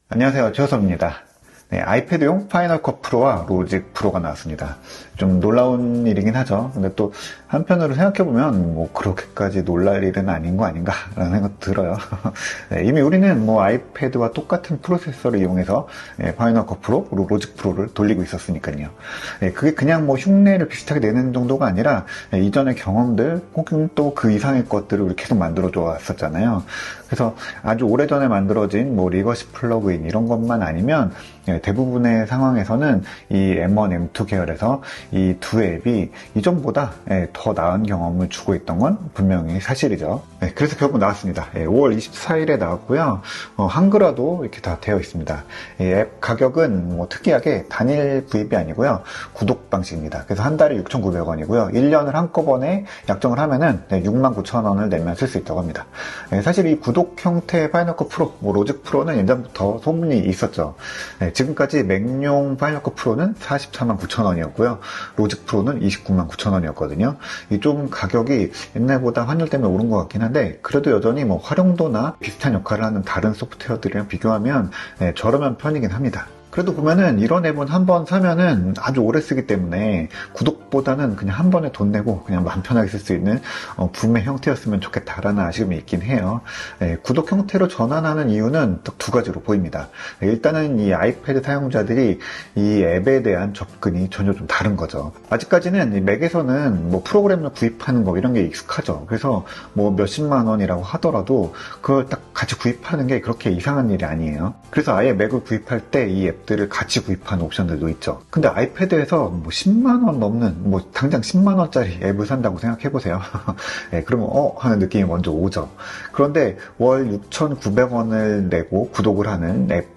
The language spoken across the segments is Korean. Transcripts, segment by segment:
안녕하세요. 최호섭입니다. 네, 아이패드용 파이널 컷 프로와 로직 프로가 나왔습니다. 좀 놀라운 일이긴 하죠. 근데 또 한편으로 생각해보면 뭐 그렇게까지 놀랄 일은 아닌 거 아닌가라는 생각도 들어요. 네, 이미 우리는 뭐 아이패드와 똑같은 프로세서를 이용해서 파이널 컷 프로, 로직 프로를 돌리고 있었으니까요. 네, 그게 그냥 뭐 흉내를 비슷하게 내는 정도가 아니라 이전의 경험들 혹은 또 그 이상의 것들을 우리 계속 만들어줘 왔었잖아요. 그래서 아주 오래전에 만들어진 뭐 리거시 플러그인 이런 것만 아니면 대부분의 상황에서는 이 M1, M2 계열에서 이 두 앱이 이전보다 더 나은 경험을 주고 있던 건 분명히 사실이죠. 그래서 결국 나왔습니다. 5월 24일에 나왔고요. 한글화도 이렇게 다 되어 있습니다. 이 앱 가격은 뭐 특이하게 단일 구입이 아니고요. 구독 방식입니다. 그래서 한 달에 6,900원이고요. 1년을 한꺼번에 약정을 하면은 69,000원을 내면 쓸 수 있다고 합니다. 사실 이 구독 형태의 파이널 컷 프로, 뭐 로직 프로는 예전부터 소문이 있었죠. 지금까지 맥용 파이널 컷 프로는 449,000원이었고요. 로직 프로는 299,000원이었거든요. 이 좀 가격이 옛날보다 환율 때문에 오른 것 같긴 한데, 그래도 여전히 뭐 활용도나 비슷한 역할을 하는 다른 소프트웨어들이랑 비교하면 저렴한 편이긴 합니다. 그래도 보면은 이런 앱은 한 번 사면은 아주 오래 쓰기 때문에 구독보다는 그냥 한 번에 돈 내고 그냥 마음 편하게 쓸 수 있는 구매 형태였으면 좋겠다라는 아쉬움이 있긴 해요. 구독 형태로 전환하는 이유는 딱 두 가지로 보입니다. 일단은 이 아이패드 사용자들이 이 앱에 대한 접근이 전혀 좀 다른 거죠. 아직까지는 이 맥에서는 뭐 프로그램을 구입하는 거 이런 게 익숙하죠. 그래서 뭐 몇십만 원이라고 하더라도 그걸 딱 같이 구입하는 게 그렇게 이상한 일이 아니에요. 그래서 아예 맥을 구입할 때 이 앱들을 같이 구입하는 옵션들도 있죠. 근데 아이패드에서 뭐 10만원 넘는, 뭐 당장 10만원짜리 앱을 산다고 생각해보세요. 그러면 하는 느낌이 먼저 오죠. 그런데 월 6,900원을 내고 구독을 하는 앱,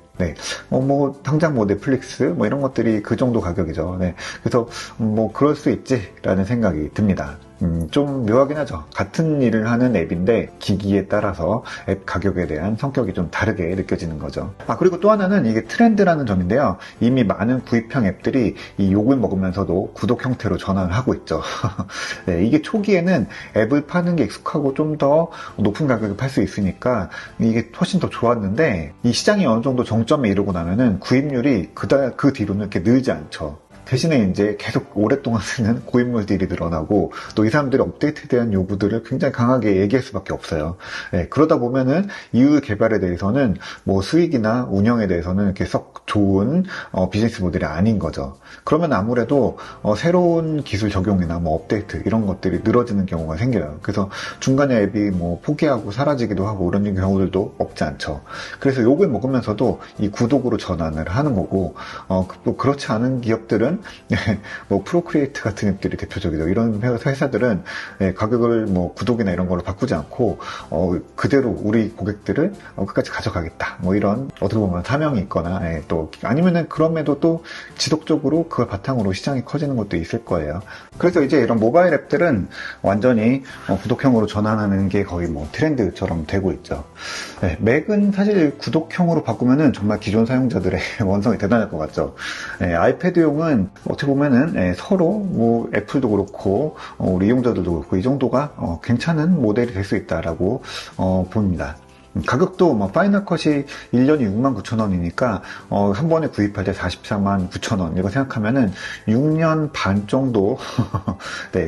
당장 뭐 넷플릭스, 뭐 이런 것들이 그 정도 가격이죠. 그래서 뭐 그럴 수 있지라는 생각이 듭니다. 좀 묘하긴 하죠. 같은 일을 하는 앱인데 기기에 따라서 앱 가격에 대한 성격이 좀 다르게 느껴지는 거죠. 그리고 또 하나는 이게 트렌드라는 점인데요. 이미 많은 구입형 앱들이 이 욕을 먹으면서도 구독 형태로 전환을 하고 있죠. 이게 초기에는 앱을 파는 게 익숙하고 좀 더 높은 가격에 팔 수 있으니까 이게 훨씬 더 좋았는데, 이 시장이 어느 정도 정점에 이르고 나면은 구입률이 그 뒤로는 이렇게 늘지 않죠. 대신에 이제 계속 오랫동안 쓰는 고인물들이 늘어나고, 또 이 사람들의 업데이트에 대한 요구들을 굉장히 강하게 얘기할 수밖에 없어요. 그러다 보면은 이후 개발에 대해서는 뭐 수익이나 운영에 대해서는 이렇게 썩 좋은 비즈니스 모델이 아닌 거죠. 그러면 아무래도 새로운 기술 적용이나 뭐 업데이트 이런 것들이 늘어지는 경우가 생겨요. 그래서 중간에 앱이 뭐 포기하고 사라지기도 하고 이런 경우들도 없지 않죠. 그래서 욕을 먹으면서도 이 구독으로 전환을 하는 거고, 또 그렇지 않은 기업들은 뭐 프로크리에이트 같은 앱들이 대표적이죠. 이런 회사들은 가격을 뭐 구독이나 이런 걸로 바꾸지 않고 그대로 우리 고객들을 끝까지 가져가겠다. 뭐 이런 어떻게 보면 사명이 있거나, 또 아니면은 그럼에도 또 지속적으로 그걸 바탕으로 시장이 커지는 것도 있을 거예요. 그래서 이제 이런 모바일 앱들은 완전히 구독형으로 전환하는 게 거의 뭐 트렌드처럼 되고 있죠. 맥은 사실 구독형으로 바꾸면은 정말 기존 사용자들의 원성이 대단할 것 같죠. 아이패드용은 어떻게 보면은 서로 뭐 애플도 그렇고 우리 이용자들도 그렇고 이 정도가 괜찮은 모델이 될 수 있다라고 봅니다. 가격도 뭐 파이널 컷이 1년이 69,000원이니까 한 번에 구입할 때 449,000원 이거 생각하면은 6년 반 정도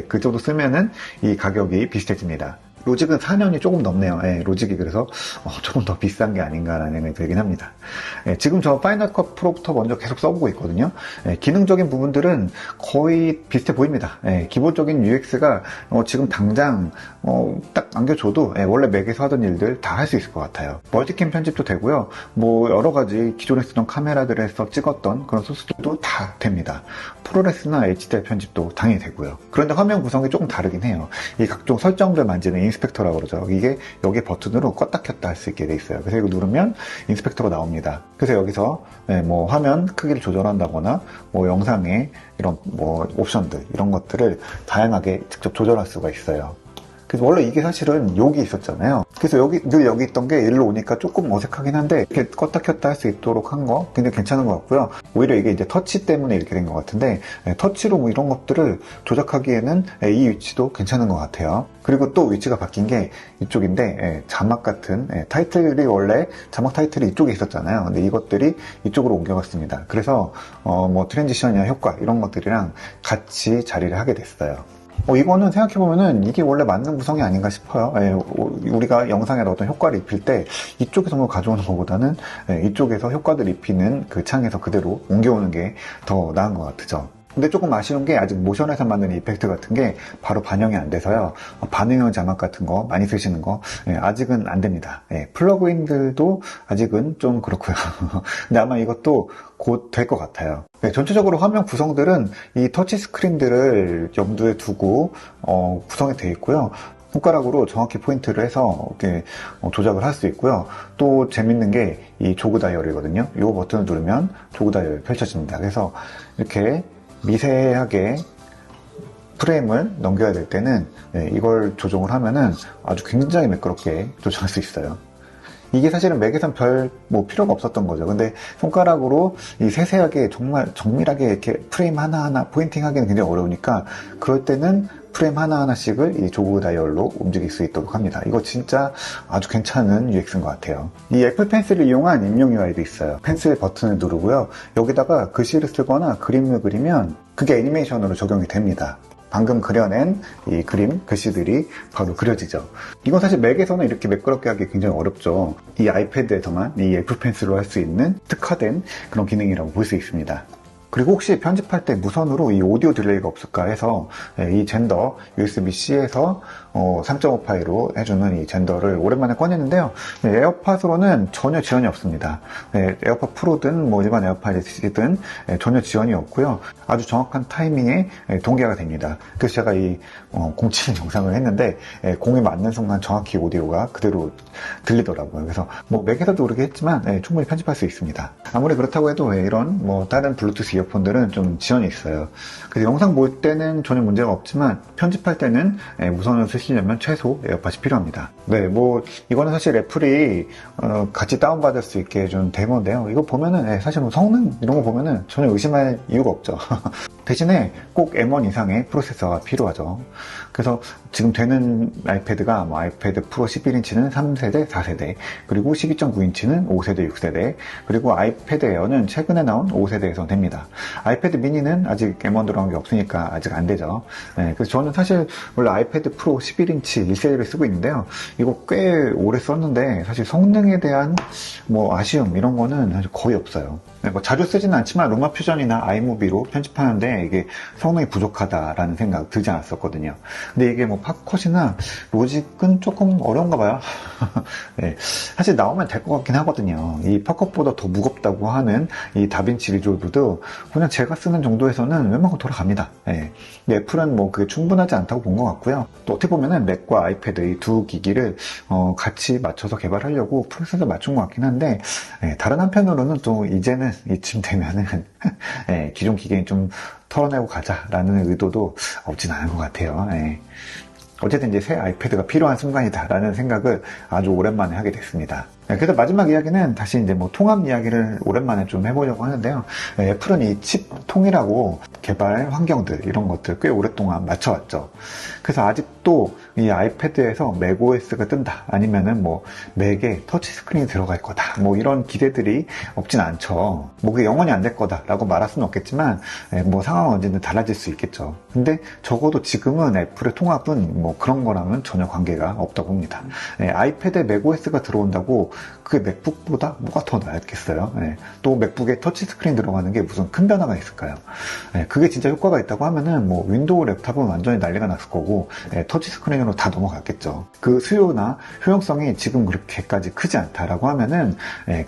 그 정도 쓰면은 이 가격이 비슷해집니다. 로직은 4년이 조금 넘네요. 로직이 그래서 조금 더 비싼 게 아닌가라는 생각이 들긴 합니다. 지금 저 파이널 컷 프로부터 먼저 계속 써보고 있거든요. 기능적인 부분들은 거의 비슷해 보입니다. 기본적인 UX가 지금 당장 딱 안겨줘도 원래 맥에서 하던 일들 다 할 수 있을 것 같아요. 멀티캠 편집도 되고요. 뭐 여러 가지 기존에 쓰던 카메라들에서 찍었던 그런 소스들도 다 됩니다. 프로레스나 HDR 편집도 당연히 되고요. 그런데 화면 구성이 조금 다르긴 해요. 이 각종 설정들 만지는 인스펙터라고 그러죠. 이게 여기 버튼으로 껐다 켰다 할 수 있게 돼 있어요. 그래서 이거 누르면 인스펙터가 나옵니다. 그래서 여기서 뭐 화면 크기를 조절한다거나 뭐 영상의 이런 뭐 옵션들 이런 것들을 다양하게 직접 조절할 수가 있어요. 그래서 원래 이게 사실은 여기 있었잖아요. 그래서 늘 여기 있던 게 일로 오니까 조금 어색하긴 한데 이렇게 껐다 켰다 할 수 있도록 한 거 굉장히 괜찮은 것 같고요. 오히려 이게 이제 터치 때문에 이렇게 된 것 같은데 터치로 뭐 이런 것들을 조작하기에는 이 위치도 괜찮은 것 같아요. 그리고 또 위치가 바뀐 게 이쪽인데 자막 같은 타이틀이 원래 자막 타이틀이 이쪽에 있었잖아요. 근데 이것들이 이쪽으로 옮겨갔습니다. 그래서 뭐 트랜지션이나 효과 이런 것들이랑 같이 자리를 하게 됐어요. 이거는 생각해보면은 이게 원래 맞는 구성이 아닌가 싶어요. 우리가 영상에 어떤 효과를 입힐 때 이쪽에서 뭘 가져오는 것보다는 이쪽에서 효과를 입히는 그 창에서 그대로 옮겨오는 게 더 나은 것 같죠. 근데 조금 아쉬운 게 아직 모션에서 만든 이펙트 같은 게 바로 반영이 안 돼서요. 반응형 자막 같은 거 많이 쓰시는 거 아직은 안 됩니다. 플러그인들도 아직은 좀 그렇고요. 근데 아마 이것도 곧 될 것 같아요. 전체적으로 화면 구성들은 이 터치 스크린들을 염두에 두고 구성이 되어 있고요. 손가락으로 정확히 포인트를 해서 이렇게 조작을 할 수 있고요. 또 재밌는 게 이 조그 다이얼이거든요. 이 버튼을 누르면 조그 다이얼이 펼쳐집니다. 그래서 이렇게 미세하게 프레임을 넘겨야 될 때는 이걸 조정을 하면은 아주 굉장히 매끄럽게 조정할 수 있어요. 이게 사실은 맥에선 별 필요가 없었던 거죠. 근데 손가락으로 이 세세하게 정말 정밀하게 이렇게 프레임 하나하나 포인팅하기는 굉장히 어려우니까 그럴 때는 프레임 하나하나씩을 이 조그 다이얼로 움직일 수 있도록 합니다. 이거 진짜 아주 괜찮은 UX인 것 같아요. 이 애플 펜슬을 이용한 임용 UI도 있어요. 펜슬 버튼을 누르고요. 여기다가 글씨를 쓰거나 그림을 그리면 그게 애니메이션으로 적용이 됩니다. 방금 그려낸 이 그림, 글씨들이 바로 그려지죠. 이건 사실 맥에서는 이렇게 매끄럽게 하기 굉장히 어렵죠. 이 아이패드에서만 이 애플 펜슬로 할 수 있는 특화된 그런 기능이라고 볼 수 있습니다. 그리고 혹시 편집할 때 무선으로 이 오디오 딜레이가 없을까 해서 이 젠더 USB-C에서 3.5 파이로 해주는 이 젠더를 오랜만에 꺼냈는데요. 에어팟으로는 전혀 지원이 없습니다. 에어팟 프로든 뭐 일반 에어팟이든 전혀 지원이 없고요. 아주 정확한 타이밍에 동기화가 됩니다. 그래서 제가 이 공치는 영상을 했는데 공에 맞는 순간 정확히 오디오가 그대로 들리더라고요. 그래서 뭐 맥에서도 그렇게 했지만 충분히 편집할 수 있습니다. 아무리 그렇다고 해도 이런 뭐 다른 블루투스 이어폰들은 좀 지원이 있어요. 그래서 영상 볼 때는 전혀 문제가 없지만 편집할 때는 무선을 쓰시려면 최소 에어팟이 필요합니다. 네, 뭐 이거는 사실 애플이 같이 다운받을 수 있게 해준 데모인데요. 이거 보면은 사실 뭐 성능 이런 거 보면은 전혀 의심할 이유가 없죠. 대신에 꼭 M1 이상의 프로세서가 필요하죠. 그래서 지금 되는 아이패드가 뭐 아이패드 프로 11인치는 3세대, 4세대, 그리고 12.9인치는 5세대, 6세대, 그리고 아이패드 에어는 최근에 나온 5세대에서 됩니다. 아이패드 미니는 아직 M1 들어간 게 없으니까 아직 안 되죠. 그래서 저는 사실 원래 아이패드 프로 11인치 1세대를 쓰고 있는데요. 이거 꽤 오래 썼는데 사실 성능에 대한 뭐 아쉬움 이런 거는 사실 거의 없어요. 뭐 자주 쓰지는 않지만 루마 퓨전이나 아이무비로 편집하는데 이게 성능이 부족하다라는 생각 들지 않았었거든요. 근데 이게 뭐 팝컷이나 로직은 조금 어려운가 봐요. 네, 사실 나오면 될 것 같긴 하거든요. 이 팝컷보다 더 무겁다고 하는 이 다빈치 리졸브도 그냥 제가 쓰는 정도에서는 웬만큼 돌아갑니다. 네. 애플은 뭐 그게 충분하지 않다고 본 것 같고요. 또 어떻게 보면은 맥과 아이패드 이 두 기기를 같이 맞춰서 개발하려고 프로세서 맞춘 것 같긴 한데 다른 한편으로는 또 이제는 이쯤 되면은 기존 기계는 좀 털어내고 가자라는 의도도 없진 않은 것 같아요. 어쨌든 이제 새 아이패드가 필요한 순간이다라는 생각을 아주 오랜만에 하게 됐습니다. 그래서 마지막 이야기는 다시 이제 뭐 통합 이야기를 오랜만에 좀 해보려고 하는데요. 애플은 이 칩 통일하고 개발 환경들 이런 것들 꽤 오랫동안 맞춰왔죠. 그래서 아직도 이 아이패드에서 맥OS가 뜬다 아니면은 뭐 맥에 터치 스크린이 들어갈 거다 뭐 이런 기대들이 없진 않죠. 뭐 그게 영원히 안 될 거다라고 말할 수는 없겠지만 뭐 상황은 언제든 달라질 수 있겠죠. 근데 적어도 지금은 애플의 통합은 뭐 그런 거랑은 전혀 관계가 없다고 봅니다. 아이패드에 맥OS가 들어온다고 그게 맥북보다 뭐가 더 나았겠어요. 또 맥북에 터치 스크린 들어가는 게 무슨 큰 변화가 있을까요? 그게 진짜 효과가 있다고 하면은 뭐 윈도우 랩탑은 완전히 난리가 났을 거고 터치 스크린으로 다 넘어갔겠죠. 그 수요나 효용성이 지금 그렇게까지 크지 않다라고 하면은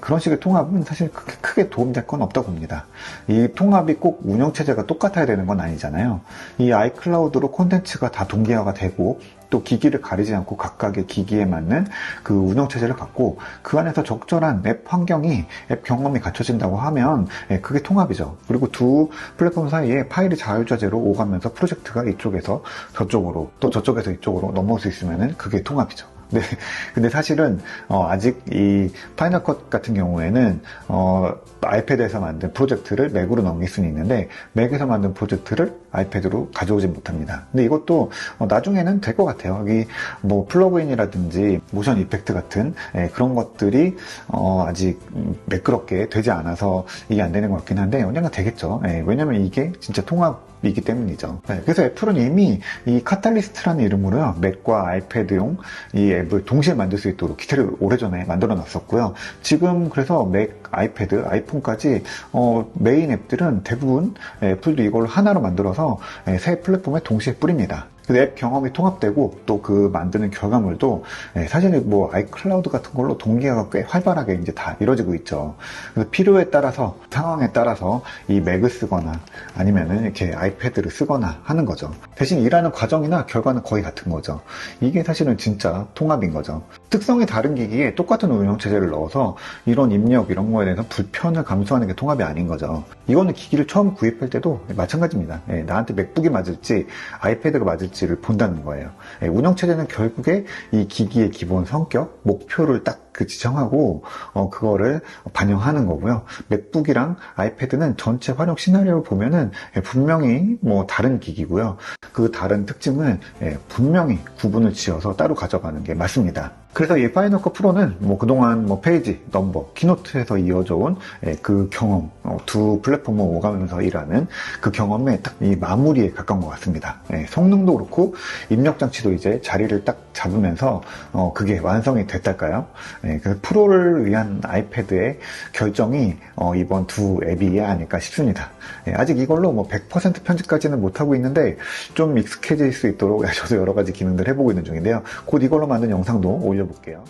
그런 식의 통합은 사실 그렇게 크게 도움될 건 없다고 봅니다. 이 통합이 꼭 운영체제가 똑같아야 되는 건 아니잖아요. 이 아이클라우드로 콘텐츠가 다 동기화가 되고 또 기기를 가리지 않고 각각의 기기에 맞는 그 운영체제를 갖고 그 안에서 적절한 앱 환경이, 앱 경험이 갖춰진다고 하면 그게 통합이죠. 그리고 두 플랫폼 사이에 파일이 자유자재로 오가면서 프로젝트가 이쪽에서 저쪽으로 또 저쪽에서 이쪽으로 넘어올 수 있으면 그게 통합이죠. 네, 근데 사실은 아직 이 파이널 컷 같은 경우에는 아이패드에서 만든 프로젝트를 맥으로 넘길 수는 있는데 맥에서 만든 프로젝트를 아이패드로 가져오지 못합니다. 근데 이것도 나중에는 될 것 같아요. 여기 뭐 플러그인이라든지 모션 이펙트 같은 그런 것들이 아직 매끄럽게 되지 않아서 이게 안 되는 것 같긴 한데 언젠가 되겠죠. 왜냐면 이게 진짜 통합이기 때문이죠. 그래서 애플은 이미 이 카탈리스트라는 이름으로요, 맥과 아이패드용 이 앱을 동시에 만들 수 있도록 기태를 오래전에 만들어 놨었고요. 지금 그래서 맥, 아이패드, 아이폰까지 메인 앱들은 대부분 애플도 이걸 하나로 만들어서 새 플랫폼에 동시에 뿌립니다. 앱 경험이 통합되고 또 그 만드는 결과물도 사실은 뭐 아이클라우드 같은 걸로 동기화가 꽤 활발하게 이제 다 이루어지고 있죠. 그래서 필요에 따라서, 상황에 따라서 이 맥을 쓰거나 아니면은 이렇게 아이패드를 쓰거나 하는 거죠. 대신 일하는 과정이나 결과는 거의 같은 거죠. 이게 사실은 진짜 통합인 거죠. 특성이 다른 기기에 똑같은 운영체제를 넣어서 이런 입력 이런 거에 대해서 불편을 감수하는 게 통합이 아닌 거죠. 이거는 기기를 처음 구입할 때도 마찬가지입니다. 나한테 맥북이 맞을지 아이패드가 맞을지를 본다는 거예요. 운영체제는 결국에 이 기기의 기본 성격, 목표를 딱 지정하고 그거를 반영하는 거고요. 맥북이랑 아이패드는 전체 활용 시나리오를 보면은 분명히 뭐 다른 기기고요. 그 다른 특징을 분명히 구분을 지어서 따로 가져가는 게 맞습니다. 그래서 이 파이널 컷 프로는 뭐 그동안 뭐 페이지, 넘버, 키노트에서 이어져 온 그 경험, 두 플랫폼을 오가면서 일하는 그 경험의 딱 이 마무리에 가까운 것 같습니다. 성능도 그렇고 입력 장치도 이제 자리를 딱 잡으면서 그게 완성이 됐달까요? 그래서 프로를 위한 아이패드의 결정이 이번 두 앱이야 아닐까 싶습니다. 아직 이걸로 뭐 100% 편집까지는 못하고 있는데 좀 익숙해질 수 있도록 저도 여러 가지 기능들 해보고 있는 중인데요. 곧 이걸로 만든 영상도 올려볼게요.